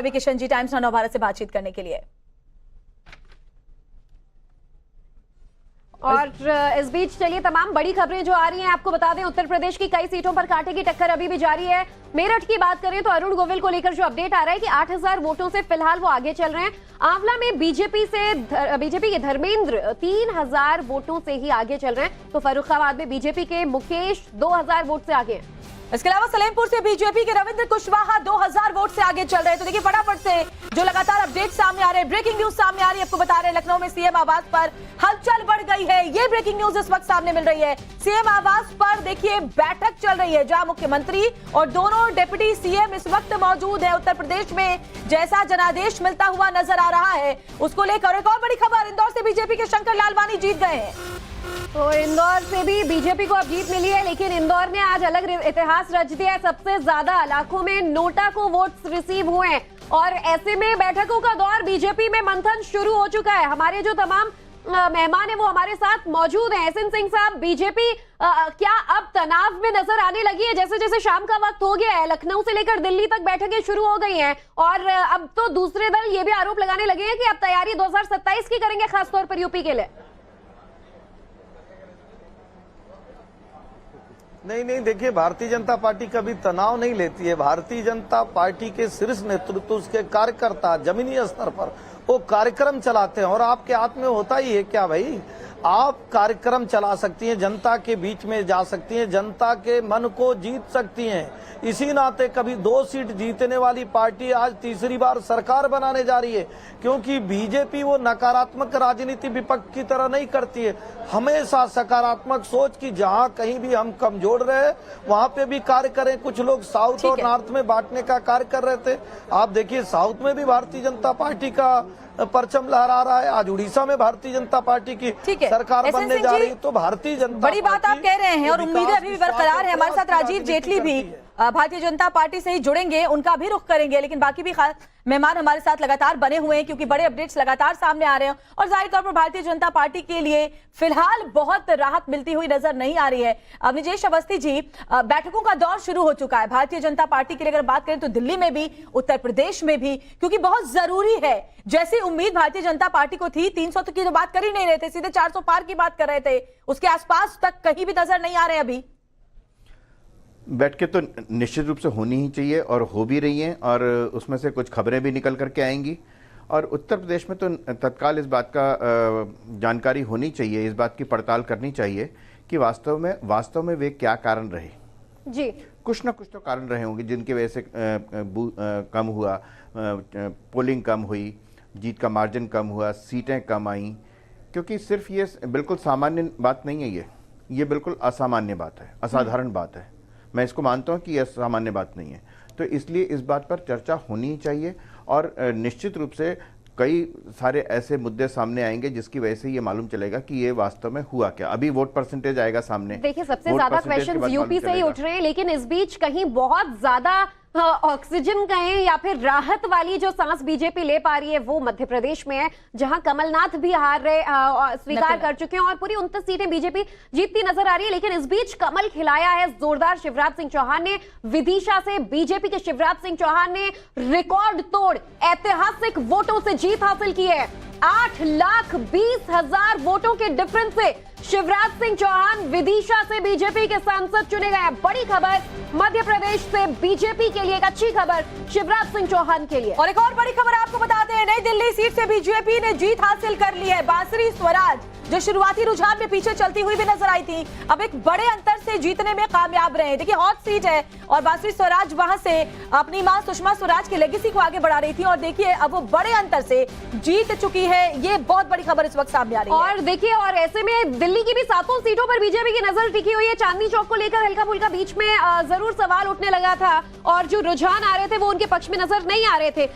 Kishan ji times now Bharat से बातचीत करने के लिए। और इस बीच चलिए तमाम बड़ी खबरें जो आ रही हैं आपको बता दें। उत्तर प्रदेश की कई सीटों पर कांटे की टक्कर अभी भी जारी है। मेरठ की बात करें तो अरुण गोविल को लेकर जो अपडेट आ रहा है कि 8000 वोटों से फिलहाल वो आगे चल रहे हैं। आंवला में बीजेपी के धर्मेंद्र 3000 वोटों से ही आगे चल रहे हैं, तो फर्रुखाबाद में बीजेपी के मुकेश 2000 वोट से आगे हैं। इसके अलावा सलेमपुर से बीजेपी के रविंद्र कुशवाहा 2000 वोट से आगे चल रहे हैं। तो देखिए फटाफट से जो लगातार अपडेट सामने आ रहे हैं, ब्रेकिंग न्यूज सामने आ रही है, आपको बता रहे हैं लखनऊ में सीएम आवास पर हलचल बढ़ गई है। ये ब्रेकिंग न्यूज इस वक्त सामने मिल रही है। सीएम आवास पर देखिए बैठक चल रही है जहां मुख्यमंत्री और दोनों डिप्टी सीएम इस वक्त मौजूद है। उत्तर प्रदेश में जैसा जनादेश मिलता हुआ नजर आ रहा है उसको लेकर एक और बड़ी खबर, इंदौर से बीजेपी के शंकर लालवानी जीत गए हैं। तो इंदौर से भी बीजेपी को अब जीत मिली है, लेकिन इंदौर ने आज अलग इतिहास रच दिया है। सबसे ज्यादा लाखों में नोटा को वोट्स रिसीव हुए हैं और ऐसे में बैठकों का दौर बीजेपी में मंथन शुरू हो चुका है। हमारे जो तमाम मेहमान है वो हमारे साथ मौजूद हैं। एसएन सिंह साहब, बीजेपी क्या अब तनाव में नजर आने लगी है? जैसे जैसे शाम का वक्त हो गया है, लखनऊ से लेकर दिल्ली तक बैठकें शुरू हो गई हैं और अब तो दूसरे दल ये भी आरोप लगाने लगे हैं कि अब तैयारी 2027 की करेंगे, खासतौर पर यूपी के लिए। नहीं, देखिए भारतीय जनता पार्टी कभी तनाव नहीं लेती है। भारतीय जनता पार्टी के शीर्ष नेतृत्व, उसके कार्यकर्ता जमीनी स्तर पर वो कार्यक्रम चलाते हैं और आपके हाथ में होता ही है क्या भाई? आप कार्यक्रम चला सकती हैं, जनता के बीच में जा सकती हैं, जनता के मन को जीत सकती हैं। इसी नाते कभी 2 सीट जीतने वाली पार्टी आज तीसरी बार सरकार बनाने जा रही है, क्योंकि बीजेपी वो नकारात्मक राजनीति विपक्ष की तरह नहीं करती है। हमेशा सकारात्मक सोच की जहां कहीं भी हम कमजोर रहे वहां पे भी कार्य करें। कुछ लोग साउथ और नॉर्थ में बांटने का कार्य कर रहे थे। आप देखिए साउथ में भी भारतीय जनता पार्टी का परचम लहरा रहा है, आज उड़ीसा में भारतीय जनता पार्टी की सरकार बनने जा रही है। तो भारतीय जनता बड़ी बात आप कह रहे हैं और उम्मीदें अभी भी बरकरार है। हमारे साथ राजीव जेटली भी भारतीय जनता पार्टी से ही जुड़ेंगे, उनका भी रुख करेंगे, लेकिन बाकी भी मेहमान हमारे साथ लगातार बने हुए हैं क्योंकि बड़े अपडेट्स लगातार सामने आ रहे हैं और जाहिर तौर पर भारतीय जनता पार्टी के लिए फिलहाल बहुत राहत मिलती हुई नजर नहीं आ रही है। अवनीजेश अवस्थी जी, बैठकों का दौर शुरू हो चुका है भारतीय जनता पार्टी के लिए। अगर बात करें तो दिल्ली में भी, उत्तर प्रदेश में भी, क्योंकि बहुत जरूरी है। जैसी उम्मीद भारतीय जनता पार्टी को थी, 300 तक की तो बात कर ही नहीं रहे थे, सीधे 400 पार की बात कर रहे थे, उसके आसपास तक कहीं भी नजर नहीं आ रहे अभी। बैठकें तो निश्चित रूप से होनी ही चाहिए और हो भी रही हैं और उसमें से कुछ खबरें भी निकल करके आएंगी। और उत्तर प्रदेश में तो तत्काल इस बात का जानकारी होनी चाहिए, इस बात की पड़ताल करनी चाहिए कि वास्तव में वे क्या कारण रहे जी। कुछ ना कुछ तो कारण रहे होंगे जिनकी वजह से कम हुआ, पोलिंग कम हुई, जीत का मार्जिन कम हुआ, सीटें कम आई। क्योंकि सिर्फ ये बिल्कुल सामान्य बात नहीं है, ये बिल्कुल असामान्य बात है, असाधारण बात है। मैं इसको मानता हूं कि यह सामान्य बात नहीं है, तो इसलिए इस बात पर चर्चा होनी ही चाहिए और निश्चित रूप से कई सारे ऐसे मुद्दे सामने आएंगे जिसकी वजह से ये मालूम चलेगा कि ये वास्तव में हुआ क्या। अभी वोट परसेंटेज आएगा सामने। देखिए सबसे ज्यादा क्वेश्चंस यूपी से ही उठ रहे हैं, लेकिन इस बीच कहीं बहुत ज्यादा ऑक्सीजन कहें या फिर राहत वाली जो सांस बीजेपी ले पा रही है वो मध्य प्रदेश में है, जहां कमलनाथ भी स्वीकार कर चुके हैं और पूरी 29 सीटें बीजेपी जीतती नजर आ रही है। लेकिन इस बीच कमल खिलाया है जोरदार शिवराज सिंह चौहान ने। विदिशा से बीजेपी के शिवराज सिंह चौहान ने रिकॉर्ड तोड़ ऐतिहासिक वोटों से जीत हासिल की है। 8,20,000 वोटों के डिफरेंस से शिवराज सिंह चौहान विदिशा से बीजेपी के सांसद चुने गए। बड़ी खबर मध्य प्रदेश से बीजेपी के लिए, एक अच्छी खबर शिवराज सिंह चौहान के लिए। और एक और बड़ी खबर आपको बताते हैं, नई दिल्ली सीट से बीजेपी ने जीत हासिल कर ली है। बांसुरी स्वराज जो शुरुआती रुझान में पीछे चलती हुई भी नजर आई थी, अब एक बड़े अंतर से जीतने में कामयाब रहे। देखिए हॉट सीट है और बांसुरी स्वराज वहां से अपनी मां सुषमा स्वराज की लेगेसी को आगे बढ़ा रही थी और देखिए अब वो बड़े अंतर से जीत चुकी है। ये बहुत बड़ी खबर इस वक्त सामने आ रही है। और देखिए और ऐसे में दिल्ली की भी 7 सीटों पर बीजेपी की नजर टिकी हुई है। चांदनी चौक को लेकर हल्का फुल्का बीच में जरूर सवाल उठने लगा था और जो रुझान आ रहे थे वो उनके पक्ष में नजर नहीं आ रहे थे।